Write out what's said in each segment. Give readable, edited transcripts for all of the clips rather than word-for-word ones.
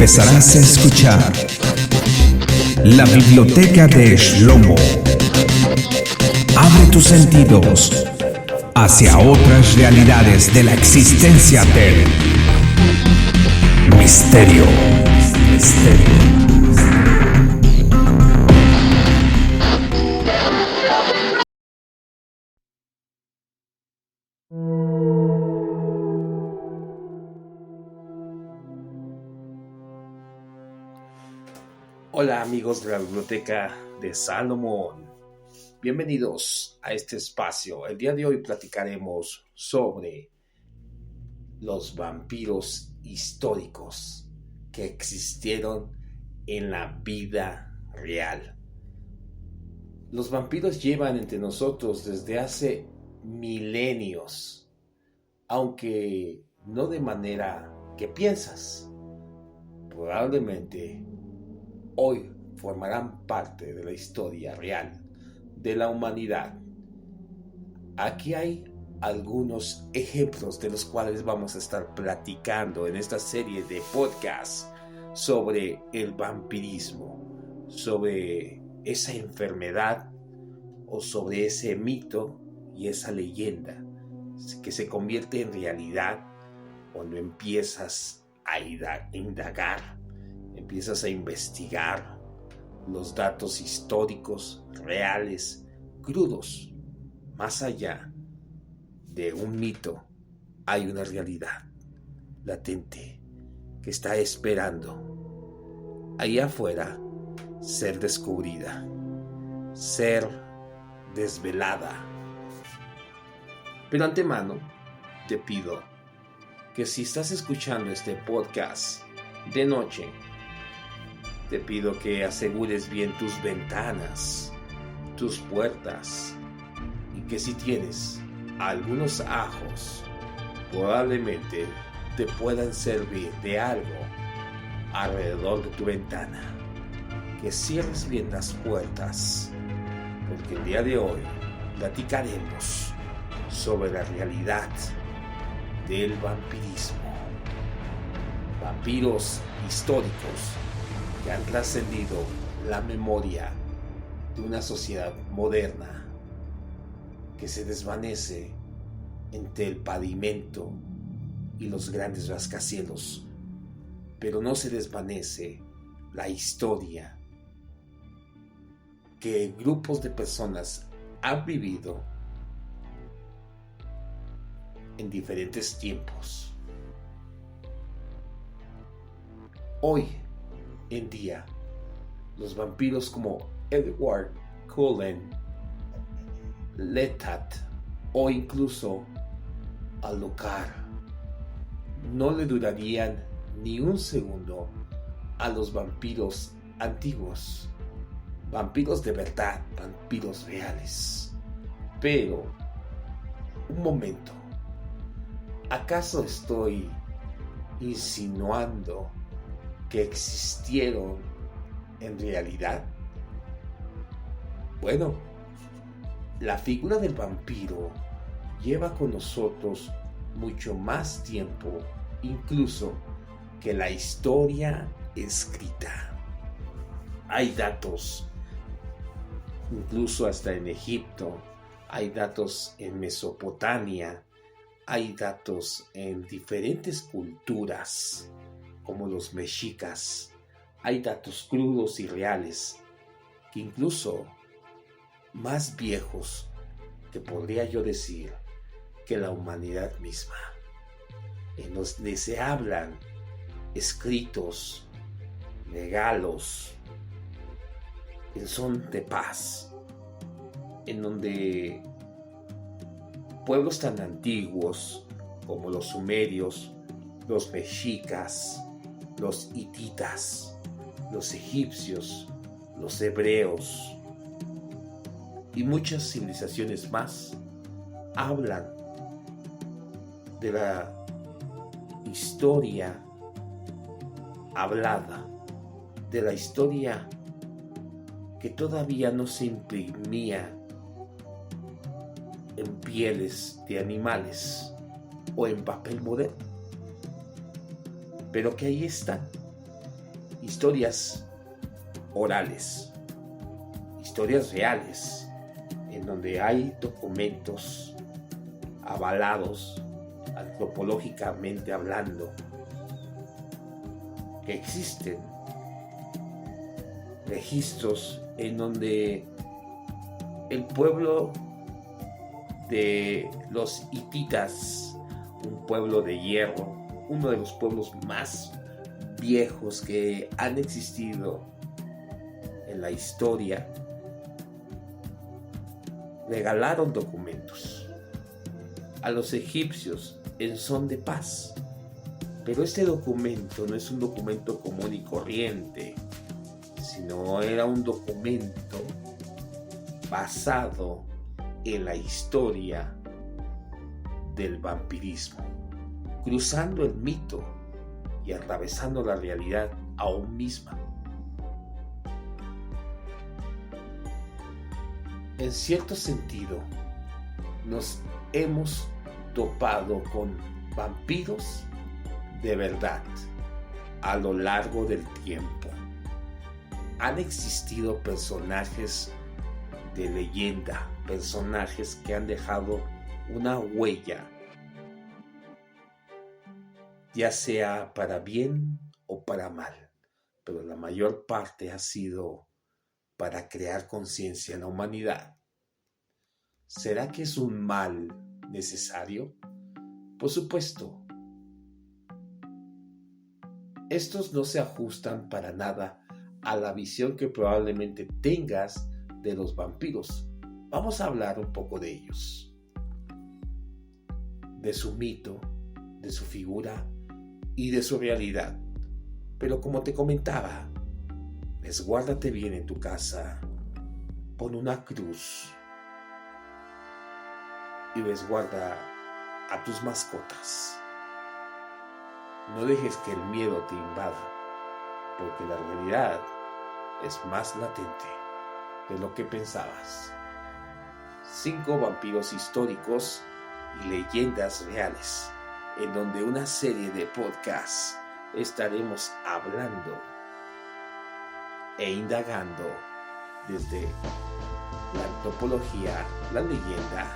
empezarás a escuchar la biblioteca de Shlomo. Abre tus sentidos hacia otras realidades de la existencia del misterio. Hola amigos de la Biblioteca de Salomón, bienvenidos a este espacio. El día de hoy platicaremos sobre los vampiros históricos que existieron en la vida real. Los vampiros llevan entre nosotros desde hace milenios, aunque no de manera que piensas. Probablemente hoy formarán parte de la historia real de la humanidad. Aquí hay algunos ejemplos de los cuales vamos a estar platicando en esta serie de podcasts sobre el vampirismo, sobre esa enfermedad o sobre ese mito y esa leyenda que se convierte en realidad cuando empiezas a indagar. Empiezas a investigar los datos históricos, reales, crudos. Más allá de un mito, hay una realidad latente que está esperando ahí afuera ser descubrida, ser desvelada. Pero antemano, te pido que si estás escuchando este podcast de noche, te pido que asegures bien tus ventanas, tus puertas, y que si tienes algunos ajos, probablemente te puedan servir de algo alrededor de tu ventana. Que cierres bien las puertas, porque el día de hoy platicaremos sobre la realidad del vampirismo. Vampiros históricos que han trascendido la memoria de una sociedad moderna que se desvanece entre el pavimento y los grandes rascacielos, pero no se desvanece la historia que grupos de personas han vivido en diferentes tiempos. Hoy en día, los vampiros como Edward Cullen, Lettat o incluso Alucard no le durarían ni un segundo a los vampiros antiguos, vampiros de verdad, vampiros reales. Pero, un momento, ¿acaso estoy insinuando que existieron en realidad? Bueno, la figura del vampiro lleva con nosotros mucho más tiempo, incluso que la historia escrita. Hay datos, incluso hasta en Egipto, hay datos en Mesopotamia, hay datos en diferentes culturas, como los mexicas. Hay datos crudos y reales, que incluso más viejos que podría yo decir que la humanidad misma, en donde se hablan escritos, regalos, en son de paz, en donde pueblos tan antiguos como los sumerios, los mexicas, los hititas, los egipcios, los hebreos y muchas civilizaciones más hablan de la historia hablada, de la historia que todavía no se imprimía en pieles de animales o en papel moderno, pero que ahí están historias orales, historias reales, en donde hay documentos avalados antropológicamente hablando, que existen registros en donde el pueblo de los hititas, un pueblo de hierro, uno de los pueblos más viejos que han existido en la historia, regalaron documentos a los egipcios en son de paz. Pero este documento no es un documento común y corriente, sino era un documento basado en la historia del vampirismo, cruzando el mito y atravesando la realidad aún misma. En cierto sentido, nos hemos topado con vampiros de verdad a lo largo del tiempo. Han existido personajes de leyenda, personajes que han dejado una huella, ya sea para bien o para mal, pero la mayor parte ha sido para crear conciencia en la humanidad. ¿Será que es un mal necesario? Por supuesto. Estos no se ajustan para nada a la visión que probablemente tengas de los vampiros. Vamos a hablar un poco de ellos, de su mito, de su figura y de su realidad. Pero como te comentaba, resguárdate bien en tu casa, pon una cruz y resguarda a tus mascotas. No dejes que el miedo te invada, porque la realidad es más latente de lo que pensabas. 5 vampiros históricos y leyendas reales, en donde una serie de podcasts estaremos hablando e indagando desde la antropología, la leyenda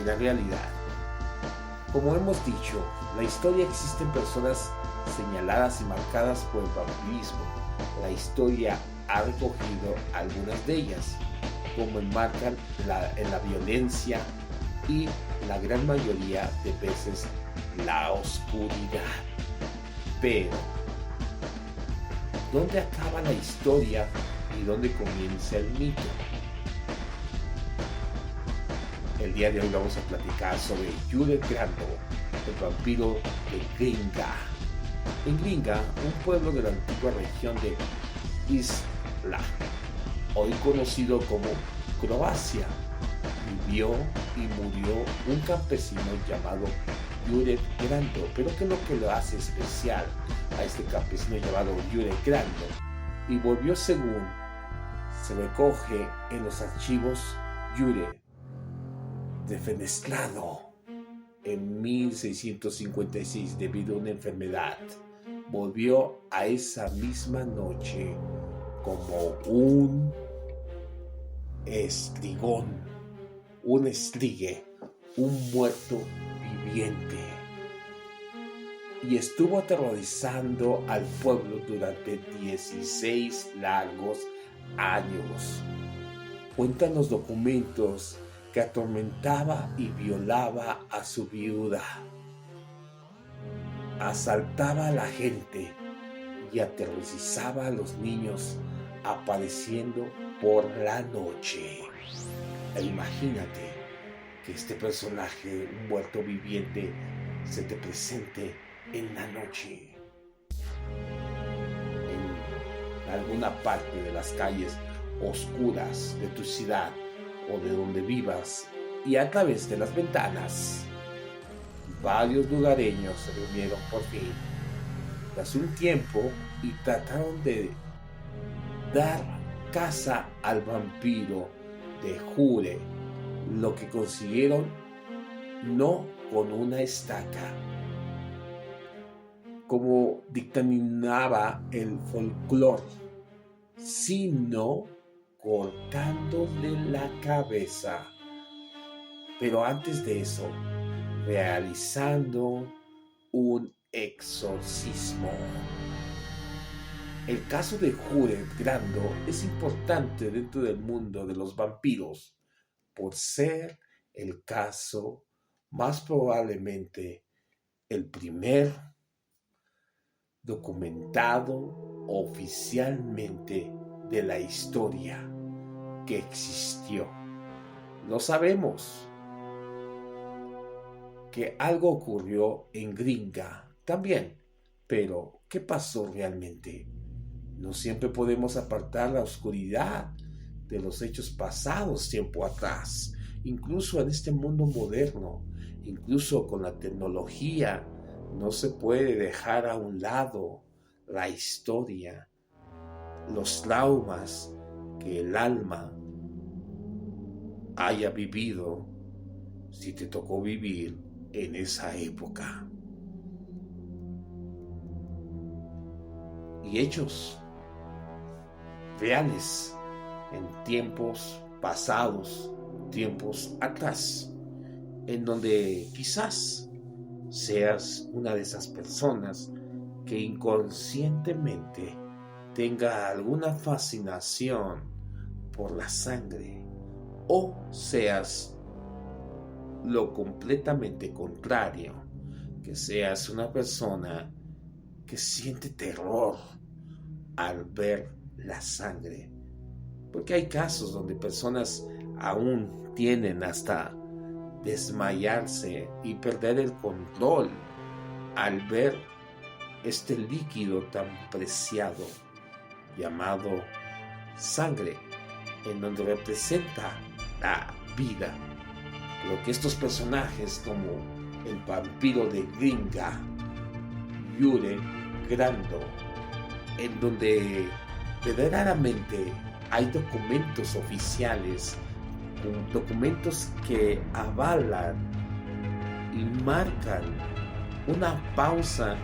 y la realidad. Como hemos dicho, la historia existen personas señaladas y marcadas por el vampirismo. La historia ha recogido algunas de ellas, como enmarcan en la violencia y la gran mayoría de veces la oscuridad. Pero, ¿dónde acaba la historia y dónde comienza el mito? El día de hoy vamos a platicar sobre Jurek Grando, el vampiro de Glinga. En Glinga, un pueblo de la antigua región de Isla, hoy conocido como Croacia, vivió y murió un campesino llamado Jurek Grando. Pero ¿qué es lo que lo hace especial a este campesino llamado Jurek Grando? Y volvió, según se recoge en los archivos, Jurek defenestrado en 1656 debido a una enfermedad. Volvió a esa misma noche como un estrigón, un estrigue, un muerto viviente, y estuvo aterrorizando al pueblo durante 16 largos años. Cuentan los documentos que atormentaba y violaba a su viuda, asaltaba a la gente y aterrorizaba a los niños apareciendo por la noche. E imagínate que este personaje, un muerto viviente, se te presente en la noche, en alguna parte de las calles oscuras de tu ciudad o de donde vivas, y a través de las ventanas. Varios lugareños se reunieron por fin tras un tiempo y trataron de dar caza al vampiro de Jure, lo que consiguieron no con una estaca, como dictaminaba el folclore, sino cortándole la cabeza. Pero antes de eso, realizando un exorcismo. El caso de Jurek Grando es importante dentro del mundo de los vampiros por ser el caso más probablemente el primer documentado oficialmente de la historia que existió. Lo sabemos que algo ocurrió en Gringa también, pero ¿qué pasó realmente? No siempre podemos apartar la oscuridad de los hechos pasados tiempo atrás, incluso en este mundo moderno, incluso con la tecnología, no se puede dejar a un lado la historia, los traumas que el alma haya vivido si te tocó vivir en esa época. Y hechos reales en tiempos pasados, tiempos atrás, en donde quizás seas una de esas personas que inconscientemente tenga alguna fascinación por la sangre, o seas lo completamente contrario, que seas una persona que siente terror al ver la sangre, porque hay casos donde personas aún tienen hasta desmayarse y perder el control al ver este líquido tan preciado llamado sangre, en donde representa la vida. Pero que estos personajes como el vampiro de Gringa, Jurek Grando, en donde verdaderamente hay documentos oficiales, documentos que avalan y marcan una pausa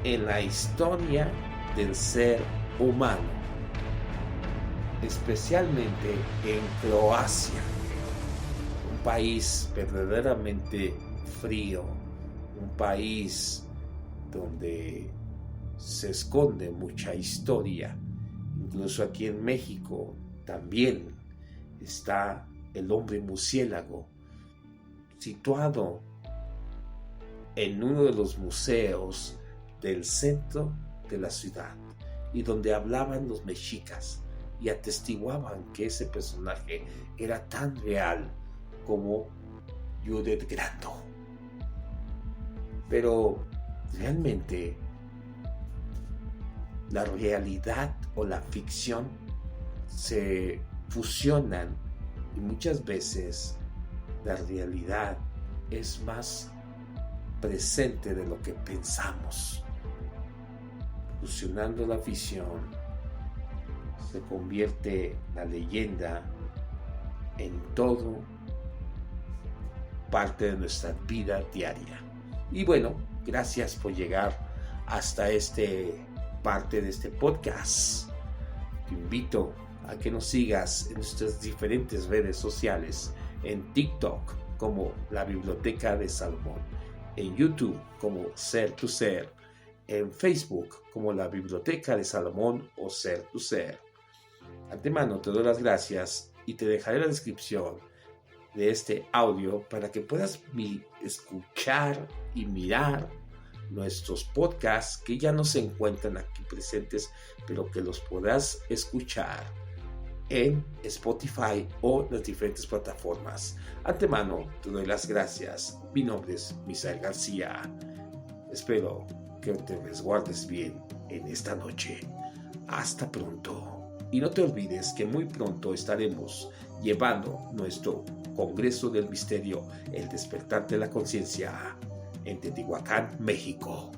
en la historia del ser humano, especialmente en Croacia, un país verdaderamente frío, un país donde se esconde mucha historia. Incluso aquí en México también está el hombre murciélago, situado en uno de los museos del centro de la ciudad, y donde hablaban los mexicas y atestiguaban que ese personaje era tan real como Jurek Grando. Pero realmente la realidad o la ficción se fusionan, y muchas veces la realidad es más presente de lo que pensamos. Fusionando la ficción, se convierte la leyenda en todo parte de nuestra vida diaria. Y bueno, gracias por llegar hasta parte de este podcast. Te invito a que nos sigas en nuestras diferentes redes sociales, en TikTok como La Biblioteca de Salomón, en YouTube como Ser tu Ser, en Facebook como La Biblioteca de Salomón o Ser tu Ser. Antemano te doy las gracias y te dejaré la descripción de este audio para que puedas escuchar y mirar nuestros podcasts que ya no se encuentran aquí presentes, pero que los podrás escuchar en Spotify o las diferentes plataformas. Antemano te doy las gracias. Mi nombre es Misael García. Espero que te resguardes bien en esta noche. Hasta pronto. Y no te olvides que muy pronto estaremos llevando nuestro Congreso del Misterio, el despertar de la conciencia, en Teotihuacán, México.